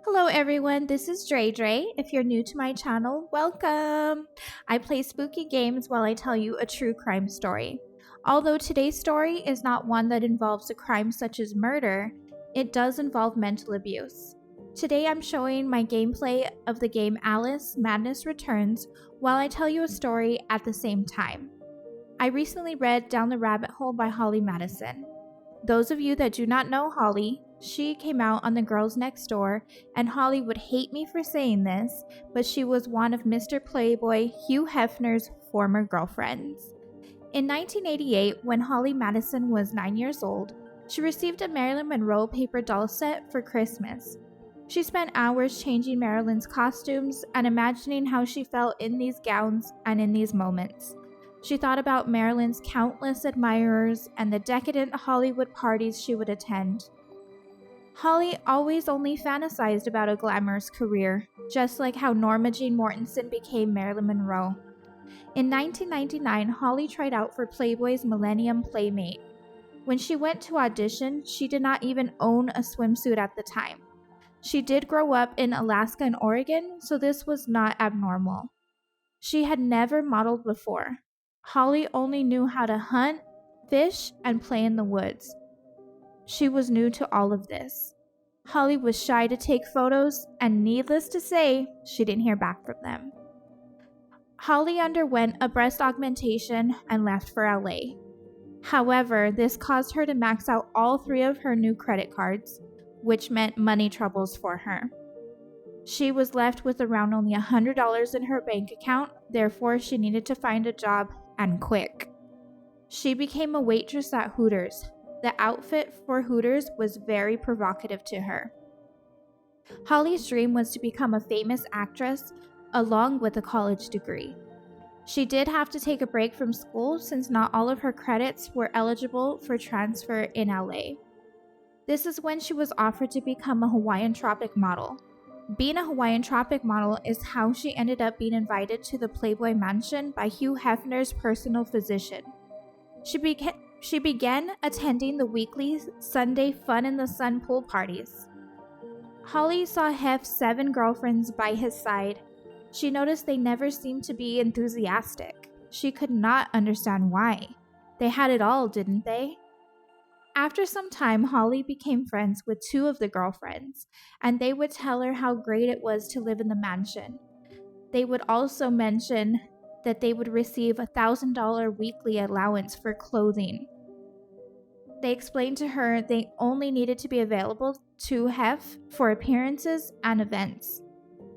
Hello everyone, this is Dre Dre. If you're new to my channel, welcome! I play spooky games while I tell you a true crime story. Although today's story is not one that involves a crime such as murder, it does involve mental abuse. Today I'm showing my gameplay of the game Alice Madness Returns while I tell you a story at the same time. I recently read Down the Rabbit Hole by Holly Madison. Those of you that do not know Holly, she came out on The Girls Next Door, and Holly would hate me for saying this, but she was one of Mr. Playboy Hugh Hefner's former girlfriends. In 1988, when Holly Madison was 9 years old, she received a Marilyn Monroe paper doll set for Christmas. She spent hours changing Marilyn's costumes and imagining how she felt in these gowns and in these moments. She thought about Marilyn's countless admirers and the decadent Hollywood parties she would attend. Holly always only fantasized about a glamorous career, just like how Norma Jean Mortensen became Marilyn Monroe. In 1999, Holly tried out for Playboy's Millennium Playmate. When she went to audition, she did not even own a swimsuit at the time. She did grow up in Alaska and Oregon, so this was not abnormal. She had never modeled before. Holly only knew how to hunt, fish, and play in the woods. She was new to all of this. Holly was shy to take photos, and needless to say, she didn't hear back from them. Holly underwent a breast augmentation and left for LA. However, this caused her to max out all 3 of her new credit cards, which meant money troubles for her. She was left with around only $100 in her bank account, therefore she needed to find a job, and quick. She became a waitress at Hooters. The outfit for Hooters was very provocative to her. Holly's dream was to become a famous actress, along with a college degree. She did have to take a break from school since not all of her credits were eligible for transfer in LA. This is when she was offered to become a Hawaiian Tropic model. Being a Hawaiian Tropic model is how she ended up being invited to the Playboy Mansion by Hugh Hefner's personal physician. She began attending the weekly Sunday Fun in the Sun pool parties. Holly saw Hef's 7 girlfriends by his side. She noticed they never seemed to be enthusiastic. She could not understand why. They had it all, didn't they? After some time, Holly became friends with 2 of the girlfriends, and they would tell her how great it was to live in the mansion. They would also mention that they would receive a $1,000 weekly allowance for clothing. They explained to her they only needed to be available to Hef for appearances and events.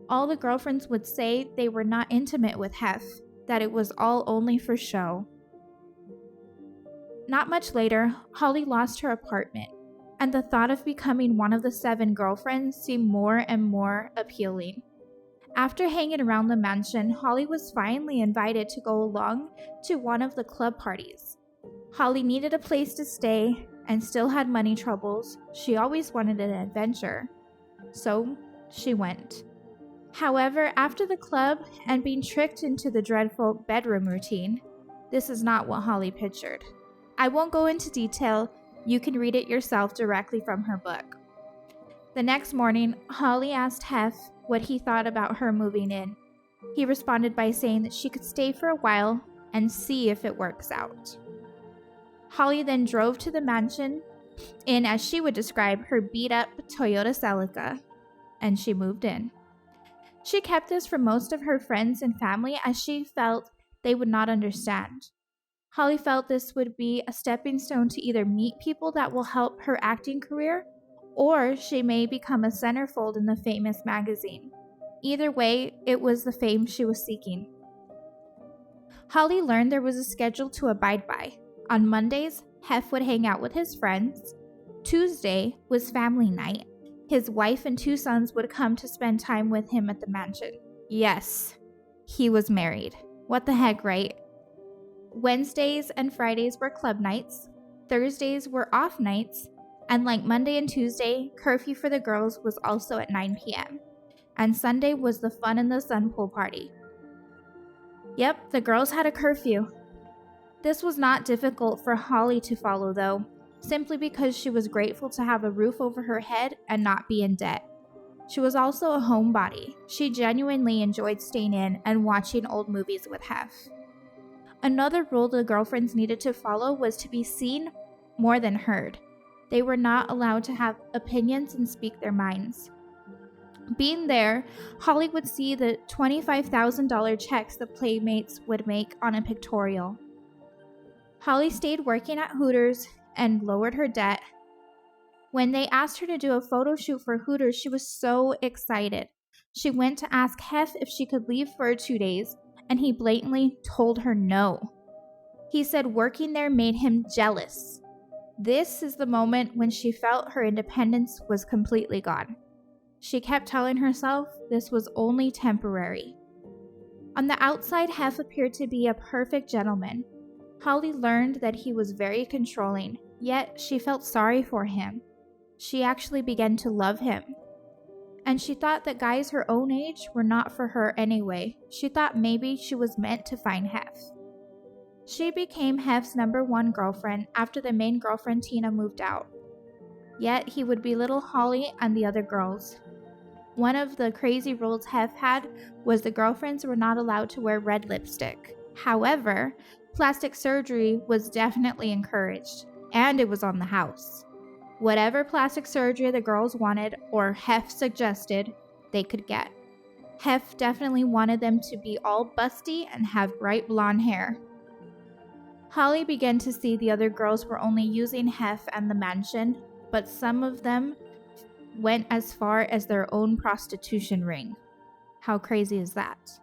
All the girlfriends would say they were not intimate with Hef, that it was all only for show. Not much later, Holly lost her apartment, and the thought of becoming one of the 7 girlfriends seemed more and more appealing. After hanging around the mansion, Holly was finally invited to go along to one of the club parties. Holly needed a place to stay and still had money troubles. She always wanted an adventure, so she went. However, after the club and being tricked into the dreadful bedroom routine, this is not what Holly pictured. I won't go into detail, you can read it yourself directly from her book. The next morning, Holly asked Hef what he thought about her moving in. He responded by saying that she could stay for a while and see if it works out. Holly then drove to the mansion in, as she would describe, her beat-up Toyota Celica, and she moved in. She kept this from most of her friends and family as she felt they would not understand. Holly felt this would be a stepping stone to either meet people that will help her acting career, or she may become a centerfold in the famous magazine. Either way, it was the fame she was seeking. Holly learned there was a schedule to abide by. On Mondays, Hef would hang out with his friends. Tuesday was family night. His wife and 2 sons would come to spend time with him at the mansion. Yes, he was married. What the heck, right? Wednesdays and Fridays were club nights. Thursdays were off nights. And like Monday and Tuesday, curfew for the girls was also at 9 p.m. And Sunday was the Fun in the Sun pool party. Yep, the girls had a curfew. This was not difficult for Holly to follow though. simply because she was grateful to have a roof over her head and not be in debt. She was also a homebody. She genuinely enjoyed staying in and watching old movies with Hef. Another rule the girlfriends needed to follow was to be seen more than heard. They were not allowed to have opinions and speak their minds. Being there, Holly would see the $25,000 checks the playmates would make on a pictorial. Holly stayed working at Hooters and lowered her debt. When they asked her to do a photo shoot for Hooters, she was so excited. She went to ask Hef if she could leave for 2 days, and he blatantly told her no. He said working there made him jealous. This is the moment when she felt her independence was completely gone. She kept telling herself this was only temporary. On the outside, Hef appeared to be a perfect gentleman. Holly learned that he was very controlling, yet she felt sorry for him. She actually began to love him. And she thought that guys her own age were not for her anyway. She thought maybe she was meant to find Hef. She became Hef's #1 girlfriend after the main girlfriend Tina moved out. Yet he would belittle Holly and the other girls. One of the crazy rules Hef had was the girlfriends were not allowed to wear red lipstick. However, plastic surgery was definitely encouraged, and it was on the house. Whatever plastic surgery the girls wanted or Hef suggested, they could get. Hef definitely wanted them to be all busty and have bright blonde hair. Holly began to see the other girls were only using Hef and the mansion, but some of them went as far as their own prostitution ring. How crazy is that?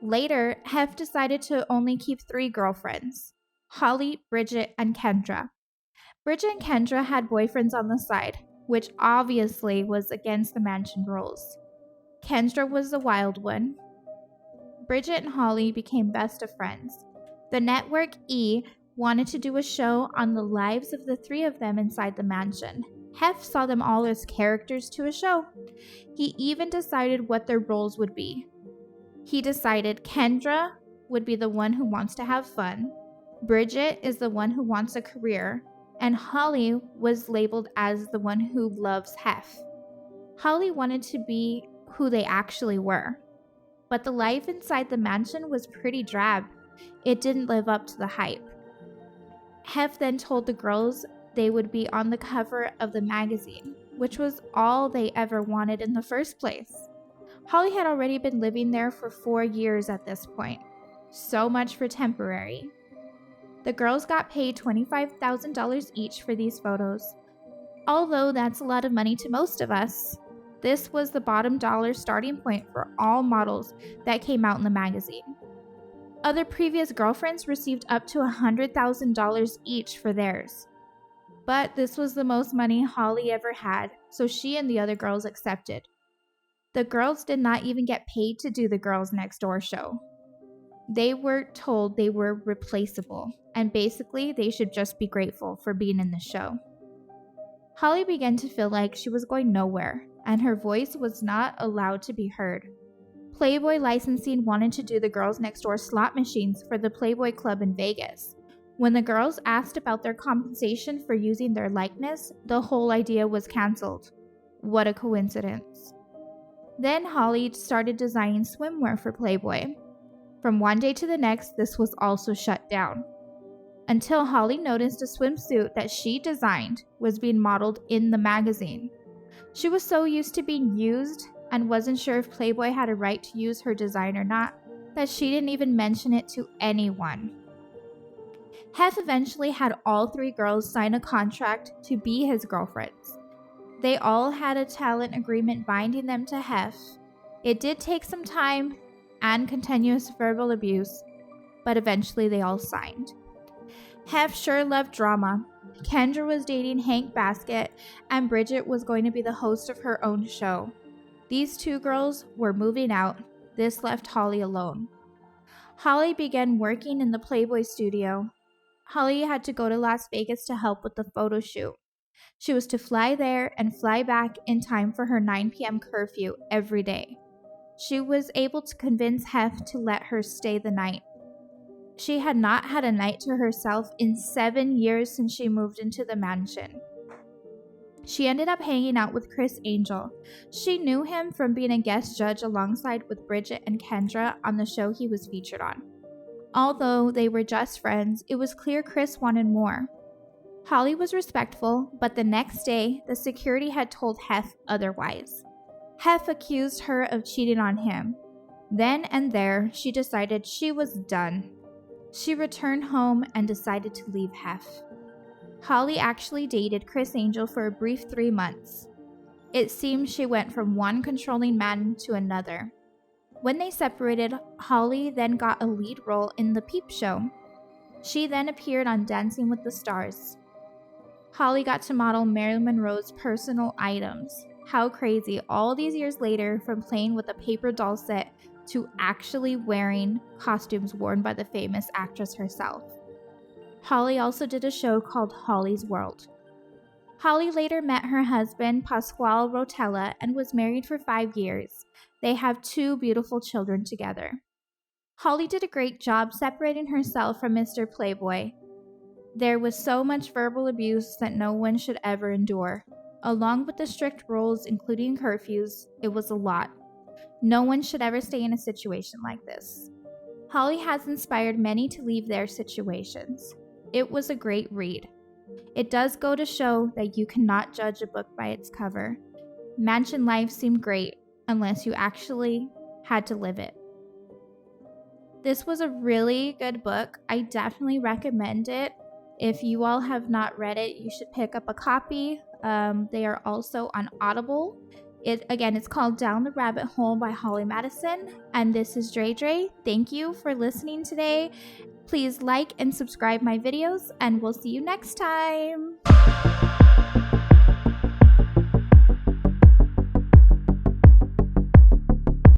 Later, Hef decided to only keep 3 girlfriends: Holly, Bridget, and Kendra. Bridget and Kendra had boyfriends on the side, which obviously was against the mansion rules. Kendra was the wild one. Bridget and Holly became best of friends. The network E wanted to do a show on the lives of the 3 of them inside the mansion. Hef saw them all as characters to a show. He even decided what their roles would be. He decided Kendra would be the one who wants to have fun, Bridget is the one who wants a career, and Holly was labeled as the one who loves Hef. Holly wanted to be who they actually were, but the life inside the mansion was pretty drab. It didn't live up to the hype. Hef then told the girls they would be on the cover of the magazine, which was all they ever wanted in the first place. Holly had already been living there for 4 years at this point. So much for temporary. The girls got paid $25,000 each for these photos. Although that's a lot of money to most of us, this was the bottom dollar starting point for all models that came out in the magazine. Other previous girlfriends received up to $100,000 each for theirs. But this was the most money Holly ever had, so she and the other girls accepted. The girls did not even get paid to do the Girls Next Door show. They were told they were replaceable, and basically they should just be grateful for being in the show. Holly began to feel like she was going nowhere, and her voice was not allowed to be heard. Playboy licensing wanted to do the Girls Next Door slot machines for the Playboy Club in Vegas. When the girls asked about their compensation for using their likeness, the whole idea was canceled. What a coincidence. Then Holly started designing swimwear for Playboy. From one day to the next, this was also shut down. Until Holly noticed a swimsuit that she designed was being modeled in the magazine. She was so used to being used and wasn't sure if Playboy had a right to use her design or not, that she didn't even mention it to anyone. Hef eventually had all 3 girls sign a contract to be his girlfriends. They all had a talent agreement binding them to Hef. It did take some time and continuous verbal abuse, but eventually they all signed. Hef sure loved drama. Kendra was dating Hank Basket, and Bridget was going to be the host of her own show. These 2 girls were moving out. This left Holly alone. Holly began working in the Playboy studio. Holly had to go to Las Vegas to help with the photo shoot. She was to fly there and fly back in time for her 9 p.m. curfew every day. She was able to convince Hef to let her stay the night. She had not had a night to herself in 7 years since she moved into the mansion. She ended up hanging out with Criss Angel. She knew him from being a guest judge alongside with Bridget and Kendra on the show he was featured on. Although they were just friends, it was clear Criss wanted more. Holly was respectful, but the next day, the security had told Hef otherwise. Hef accused her of cheating on him. Then and there, she decided she was done. She returned home and decided to leave Hef. Holly actually dated Criss Angel for a brief 3 months. It seems she went from one controlling man to another. When they separated, Holly then got a lead role in The Peep Show. She then appeared on Dancing with the Stars. Holly got to model Marilyn Monroe's personal items. How crazy, all these years later, from playing with a paper doll set to actually wearing costumes worn by the famous actress herself. Holly also did a show called Holly's World. Holly later met her husband, Pasquale Rotella, and was married for 5 years. They have 2 beautiful children together. Holly did a great job separating herself from Mr. Playboy. There was so much verbal abuse that no one should ever endure. Along with the strict rules, including curfews, it was a lot. No one should ever stay in a situation like this. Holly has inspired many to leave their situations. It was a great read. It does go to show that you cannot judge a book by its cover. Mansion life seemed great unless you actually had to live it. This was a really good book. I definitely recommend it. If you all have not read it, you should pick up a copy. They are also on Audible. It's called Down the Rabbit Hole by Holly Madison. And this is Dre. Thank you for listening today. Please like and subscribe my videos, and we'll see you next time.